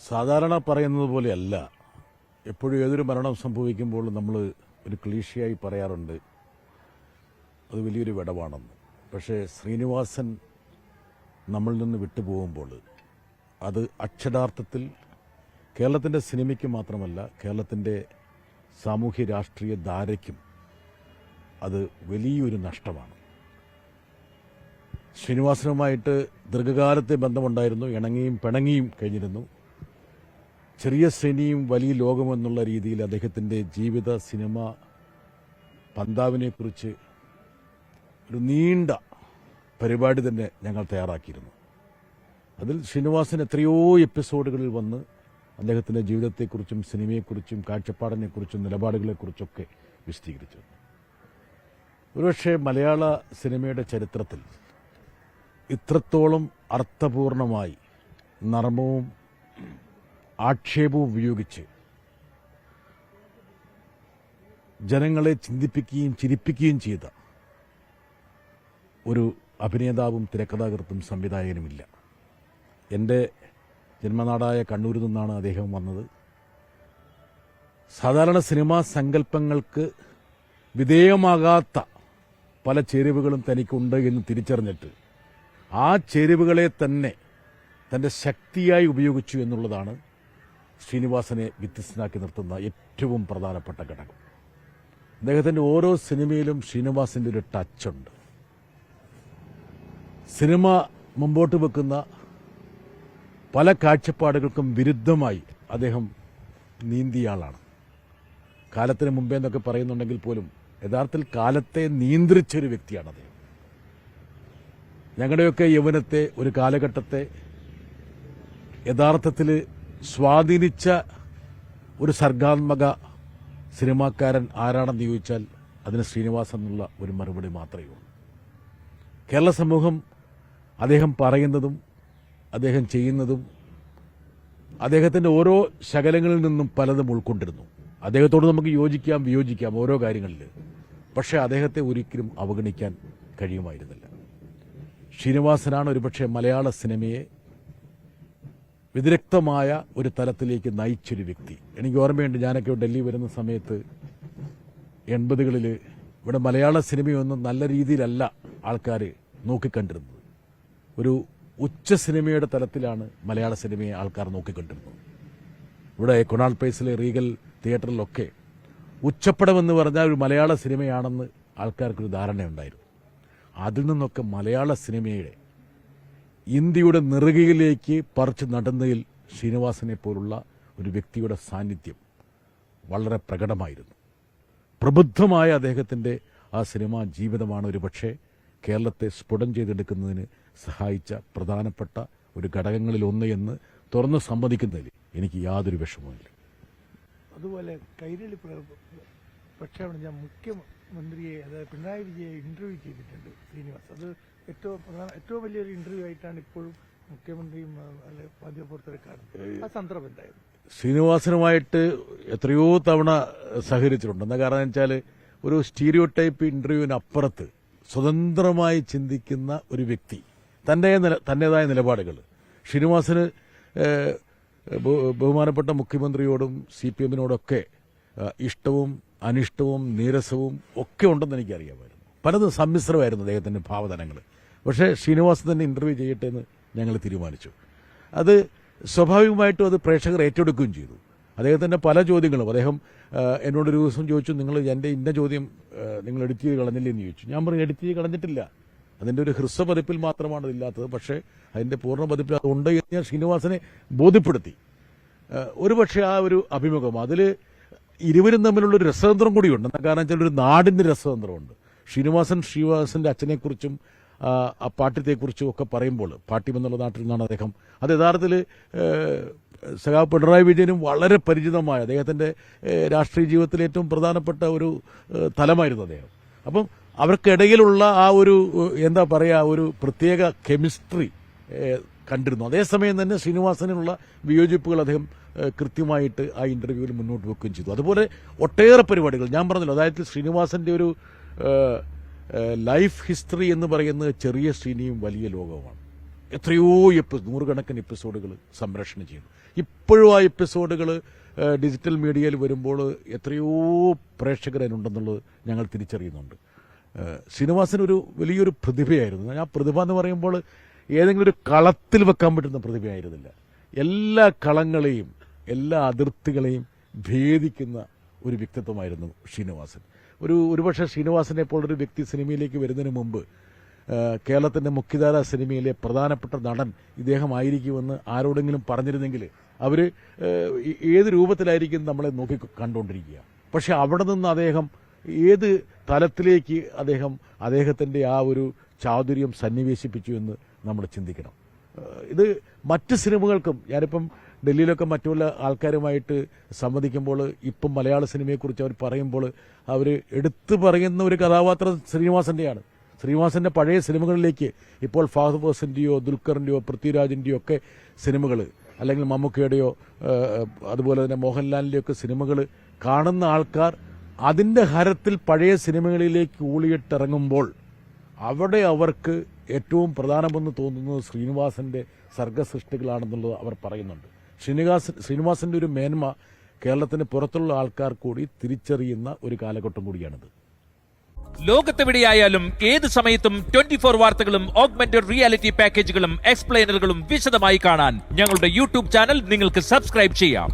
സാധാരണ പറയുന്നത് പോലെയല്ല. എപ്പോഴും ഏതൊരു മരണം സംഭവിക്കുമ്പോൾ നമ്മൾ ഒരു ക്ലീശയായി പറയാറുണ്ട് അത് വലിയൊരു വിടവാണെന്ന്. പക്ഷേ ശ്രീനിവാസൻ നമ്മളിൽ നിന്ന് വിട്ടുപോകുമ്പോൾ അത് അക്ഷരാർത്ഥത്തിൽ കേരളത്തിൻ്റെ സിനിമയ്ക്ക് മാത്രമല്ല കേരളത്തിൻ്റെ സാമൂഹ്യ രാഷ്ട്രീയ ധാരയ്ക്കും അത് വലിയൊരു നഷ്ടമാണ്. ശ്രീനിവാസനുമായിട്ട് ദീർഘകാലത്തെ ബന്ധമുണ്ടായിരുന്നു. ഇണങ്ങിയും പിണങ്ങിയും കഴിഞ്ഞിരുന്നു. ചെറിയ ശ്രേണിയും വലിയ ലോകമെന്നുള്ള രീതിയിൽ അദ്ദേഹത്തിൻ്റെ ജീവിത സിനിമ പന്താവിനെക്കുറിച്ച് ഒരു നീണ്ട പരിപാടി തന്നെ ഞങ്ങൾ തയ്യാറാക്കിയിരുന്നു. അതിൽ ശ്രീനിവാസൻ എത്രയോ എപ്പിസോഡുകളിൽ വന്ന് അദ്ദേഹത്തിൻ്റെ ജീവിതത്തെക്കുറിച്ചും സിനിമയെക്കുറിച്ചും കാഴ്ചപ്പാടിനെക്കുറിച്ചും നിലപാടുകളെക്കുറിച്ചൊക്കെ വിശദീകരിച്ചു. ഒരുപക്ഷെ മലയാള സിനിമയുടെ ചരിത്രത്തിൽ ഇത്രത്തോളം അർത്ഥപൂർണമായി നർമ്മവും ആക്ഷേപവും ഉപയോഗിച്ച് ജനങ്ങളെ ചിന്തിപ്പിക്കുകയും ചിരിപ്പിക്കുകയും ചെയ്ത ഒരു അഭിനേതാവും തിരക്കഥാകൃത്തും സംവിധായകനുമില്ല. എൻ്റെ ജന്മനാടായ കണ്ണൂരിൽ നിന്നാണ് അദ്ദേഹം വന്നത്. സാധാരണ സിനിമാ സങ്കല്പങ്ങൾക്ക് വിധേയമാകാത്ത പല ചേരുവകളും തനിക്കുണ്ട് എന്ന് തിരിച്ചറിഞ്ഞിട്ട് ആ ചേരുവകളെ തന്നെ തൻ്റെ ശക്തിയായി ഉപയോഗിച്ചു എന്നുള്ളതാണ് ശ്രീനിവാസനെ വ്യത്യസ്തനാക്കി നിർത്തുന്ന ഏറ്റവും പ്രധാനപ്പെട്ട ഘടകം. അദ്ദേഹത്തിൻ്റെ ഓരോ സിനിമയിലും ശ്രീനിവാസൻ്റെ ഒരു ടച്ചുണ്ട്. സിനിമ മുമ്പോട്ട് വെക്കുന്ന പല കാഴ്ചപ്പാടുകൾക്കും വിരുദ്ധമായി അദ്ദേഹം നീന്തിയ ആളാണ്. കാലത്തിന് മുമ്പേ എന്നൊക്കെ പറയുന്നുണ്ടെങ്കിൽ പോലും യഥാർത്ഥത്തിൽ കാലത്തെ നിയന്ത്രിച്ചൊരു വ്യക്തിയാണ് അദ്ദേഹം. ഞങ്ങളുടെയൊക്കെ യൗവനത്തെ ഒരു കാലഘട്ടത്തെ യഥാർത്ഥത്തിൽ സ്വാധീനിച്ച ഒരു സർഗാത്മക സിനിമാക്കാരൻ ആരാണെന്ന് ചോദിച്ചാൽ അതിന് ശ്രീനിവാസൻ എന്നുള്ള ഒരു മറുപടി മാത്രമേ ഉള്ളൂ. കേരള സമൂഹം അദ്ദേഹം പറയുന്നതും അദ്ദേഹം ചെയ്യുന്നതും അദ്ദേഹത്തിൻ്റെ ഓരോ ശകലങ്ങളിൽ നിന്നും പലതും ഉൾക്കൊണ്ടിരുന്നു. അദ്ദേഹത്തോട് നമുക്ക് യോജിക്കാം വിയോജിക്കാം ഓരോ കാര്യങ്ങളിൽ. പക്ഷേ അദ്ദേഹത്തെ ഒരിക്കലും അവഗണിക്കാൻ കഴിയുമായിരുന്നില്ല. ശ്രീനിവാസനാണ് ഒരുപക്ഷെ മലയാള സിനിമയെ വിദഗ്ധമായ ഒരു തലത്തിലേക്ക് നയിച്ചൊരു വ്യക്തി. എനിക്ക് ഓർമ്മയുണ്ട്, ഞാനൊക്കെ ഡൽഹി വരുന്ന സമയത്ത് 80കളിൽ ഇവിടെ മലയാള സിനിമയൊന്നും നല്ല രീതിയിലല്ല ആൾക്കാർ നോക്കിക്കണ്ടിരുന്നത്. ഒരു ഉച്ച സിനിമയുടെ തലത്തിലാണ് മലയാള സിനിമയെ ആൾക്കാർ നോക്കിക്കണ്ടിരുന്നത്. ഇവിടെ കൊണാൾ പ്ലേസിലെ റീഗൽ തിയേറ്ററിലൊക്കെ ഉച്ചപ്പടമെന്ന് പറഞ്ഞാൽ ഒരു മലയാള സിനിമയാണെന്ന് ആൾക്കാർക്കൊരു ധാരണയുണ്ടായിരുന്നു. അതിൽ നിന്നൊക്കെ മലയാള സിനിമയുടെ ഇന്ത്യയുടെ നെറുകയിലേക്ക് പറിച്ചു നടന്നതിൽ ശ്രീനിവാസനെ പോലുള്ള ഒരു വ്യക്തിയുടെ സാന്നിധ്യം വളരെ പ്രകടമായിരുന്നു. പ്രബുദ്ധമായ അദ്ദേഹത്തിൻ്റെ ആ സിനിമാ ജീവിതമാണ് ഒരുപക്ഷെ കേരളത്തെ സ്ഫുടം ചെയ്തെടുക്കുന്നതിന് സഹായിച്ച പ്രധാനപ്പെട്ട ഒരു ഘടകങ്ങളിലൊന്ന് എന്ന് തുറന്ന് സമ്മതിക്കുന്നതിൽ എനിക്ക് യാതൊരു വിഷമവുമില്ല. അതുപോലെ കൈരളി പ്രക്ഷേപണം ഞാൻ മുഖ്യമന്ത്രിയെ, അതായത് പിണറായി വിജയെ ഇന്റർവ്യൂ ചെയ്തിട്ടുണ്ട് ശ്രീനിവാസ്. അത് ഏറ്റവും വലിയൊരു ഇന്റർവ്യൂ ആയിട്ടാണ് ഇപ്പോഴും മുഖ്യമന്ത്രിയും മാധ്യമപ്രവർത്തകരെ കാണുന്നത്. ആ സന്ദർഭം എന്തായിരുന്നു? ശ്രീനിവാസനുമായിട്ട് എത്രയോ തവണ സഹകരിച്ചിട്ടുണ്ട്. എന്താ കാരണം വെച്ചാൽ ഒരു സ്റ്റീരിയോ ടൈപ്പ് ഇന്റർവ്യൂവിനപ്പുറത്ത് സ്വതന്ത്രമായി ചിന്തിക്കുന്ന ഒരു വ്യക്തി, തന്റേതായ നിലപാടുകൾ. ശ്രീനിവാസന് ബഹുമാനപ്പെട്ട മുഖ്യമന്ത്രിയോടും CPM-നോടൊക്കെ ഇഷ്ടവും അനിഷ്ടവും നീരസവും ഒക്കെ ഉണ്ടെന്ന് എനിക്കറിയാമായിരുന്നു. പലതും സമ്മിശ്രമായിരുന്നു അദ്ദേഹത്തിൻ്റെ ഭാവതലങ്ങൾ. പക്ഷേ ശ്രീനിവാസൻ തന്നെ ഇന്റർവ്യൂ ചെയ്യട്ടെ എന്ന് ഞങ്ങൾ തീരുമാനിച്ചു. അത് സ്വാഭാവികമായിട്ടും അത് പ്രേക്ഷകർ ഏറ്റെടുക്കുകയും ചെയ്തു. അദ്ദേഹത്തിൻ്റെ പല ചോദ്യങ്ങളും അദ്ദേഹം എന്നോടൊരു ദിവസം ചോദിച്ചു, നിങ്ങൾ എൻ്റെ ഇന്ന ചോദ്യം നിങ്ങൾ എഡിറ്റ് ചെയ്ത് കളഞ്ഞില്ലേ എന്ന് ചോദിച്ചു. ഞാൻ പറഞ്ഞു, എഡിറ്റ് ചെയ്ത് കളഞ്ഞിട്ടില്ല, അതിൻ്റെ ഒരു ഹ്രസ്വ പതിപ്പിൽ മാത്രമാണ് അതില്ലാത്തത്, പക്ഷേ അതിൻ്റെ പൂർണ്ണ പതിപ്പിൽ അതുണ്ട് എന്ന് ഞാൻ ശ്രീനിവാസനെ ബോധ്യപ്പെടുത്തി. ഒരുപക്ഷെ ആ ഒരു അഭിമുഖം അതിൽ ഇരുവരും തമ്മിലുള്ളൊരു രസതന്ത്രം കൂടിയുണ്ട്. എന്താ കാരണം വെച്ചാൽ ഒരു നാടിൻ്റെ രസതന്ത്രമുണ്ട്. ശ്രീനിവാസൻ്റെ അച്ഛനെക്കുറിച്ചും ആ പാട്യത്തെക്കുറിച്ചും ഒക്കെ പറയുമ്പോൾ, പാട്യം എന്നുള്ള നാട്ടിൽ നിന്നാണ് അദ്ദേഹം, അത് യഥാർത്ഥത്തിൽ സഖാവ് പിണറായി വിജയനും വളരെ പരിചിതമായ അദ്ദേഹത്തിൻ്റെ രാഷ്ട്രീയ ജീവിതത്തിലെ ഏറ്റവും പ്രധാനപ്പെട്ട ഒരു തലമായിരുന്നു അദ്ദേഹം. അപ്പം അവർക്കിടയിലുള്ള ആ ഒരു എന്താ പറയുക, ഒരു പ്രത്യേക കെമിസ്ട്രി കണ്ടിരുന്നു. അതേസമയം തന്നെ ശ്രീനിവാസനുള്ള വിയോജിപ്പുകൾ അദ്ദേഹം കൃത്യമായിട്ട് ആ ഇന്റർവ്യൂവിൽ മുന്നോട്ട് വെക്കുകയും ചെയ്തു. അതുപോലെ ഒട്ടേറെ പരിപാടികൾ ഞാൻ പറഞ്ഞല്ലോ. അതായത് ശ്രീനിവാസന്റെ ഒരു ലൈഫ് ഹിസ്റ്ററി എന്ന് പറയുന്നത് ചെറിയ ശ്രീനിയും വലിയ ലോകവുമാണ്. എത്രയോ നൂറുകണക്കിന് എപ്പിസോഡുകൾ സംപ്രേഷണം ചെയ്തു. ഇപ്പോഴും ആ എപ്പിസോഡുകൾ ഡിജിറ്റൽ മീഡിയയിൽ വരുമ്പോൾ എത്രയോ പ്രേക്ഷകരനുണ്ടെന്നുള്ളത് ഞങ്ങൾ തിരിച്ചറിയുന്നുണ്ട്. ശ്രീനിവാസൻ ഒരു വലിയൊരു പ്രതിഭയായിരുന്നു. ആ പ്രതിഭ എന്ന് പറയുമ്പോൾ ഏതെങ്കിലും ഒരു കളത്തിൽ വെക്കാൻ പറ്റുന്ന പ്രതിഭയായിരുന്നില്ല. എല്ലാ കളങ്ങളെയും എല്ലാ അതിർത്തികളെയും ഭേദിക്കുന്ന ഒരു വ്യക്തിത്വമായിരുന്നു ശ്രീനിവാസൻ. ഒരുപക്ഷെ ശ്രീനിവാസനെ പോലൊരു വ്യക്തി സിനിമയിലേക്ക് വരുന്നതിന് മുമ്പ് കേരളത്തിന്റെ മുഖ്യധാര സിനിമയിലെ പ്രധാനപ്പെട്ട നടൻ ഇദ്ദേഹമായിരിക്കുമെന്ന് ആരോടെങ്കിലും പറഞ്ഞിരുന്നെങ്കിൽ അവർ ഏത് രൂപത്തിലായിരിക്കും നമ്മളെ നോക്കി കണ്ടുകൊണ്ടിരിക്കുക. പക്ഷെ അവിടെ നിന്ന് അദ്ദേഹം ഏത് തലത്തിലേക്ക് അദ്ദേഹത്തിന്റെ ആ ഒരു ചാതുര്യം സന്നിവേശിപ്പിച്ചു എന്ന് നമ്മൾ ചിന്തിക്കണം. ഇത് മറ്റ് സിനിമകൾക്കും, ഞാനിപ്പം ഡൽഹിയിലൊക്കെ മറ്റുള്ള ആൾക്കാരുമായിട്ട് സംവദിക്കുമ്പോൾ ഇപ്പം മലയാള സിനിമയെക്കുറിച്ച് അവർ പറയുമ്പോൾ അവർ എടുത്തു പറയുന്ന ഒരു കഥാപാത്രം ശ്രീനിവാസന്റെയാണ്. ശ്രീനിവാസന്റെ പഴയ സിനിമകളിലേക്ക് ഇപ്പോൾ ഫഹദ് ഫാസിന്റെയോ ദുൽഖറിന്റെയോ പൃഥ്വിരാജിന്റെയോ ഒക്കെ സിനിമകൾ, അല്ലെങ്കിൽ മമ്മൂക്കയുടെയോ അതുപോലെ തന്നെ മോഹൻലാലിന്റെയോ ഒക്കെ സിനിമകൾ കാണുന്ന ആൾക്കാർ അതിന്റെ ഹരത്തിൽ പഴയ സിനിമകളിലേക്ക് ഊളിയിട്ടിറങ്ങുമ്പോൾ അവിടെ അവർക്ക് ഏറ്റവും പ്രധാനമെന്ന് തോന്നുന്നത് ശ്രീനിവാസന്റെ സർഗസൃഷ്ടികളാണെന്നുള്ളത് അവർ പറയുന്നുണ്ട്. ശ്രീനിവാസന്റെ ഒരു മേന്മ കേരളത്തിന് പുറത്തുള്ള ആൾക്കാർ കൂടി തിരിച്ചറിയുന്ന ഒരു കാലഘട്ടം കൂടിയാണിത്. ലോകത്തെവിടെയായാലും ഏത് സമയത്തും 24 വാർത്തകളും ഓഗ്മെന്റഡ് റിയാലിറ്റി പാക്കേജുകളും എക്സ്പ്ലെയിനറുകളും വിശദമായി കാണാൻ ഞങ്ങളുടെ യൂട്യൂബ് ചാനൽ നിങ്ങൾക്ക് സബ്സ്ക്രൈബ് ചെയ്യാം.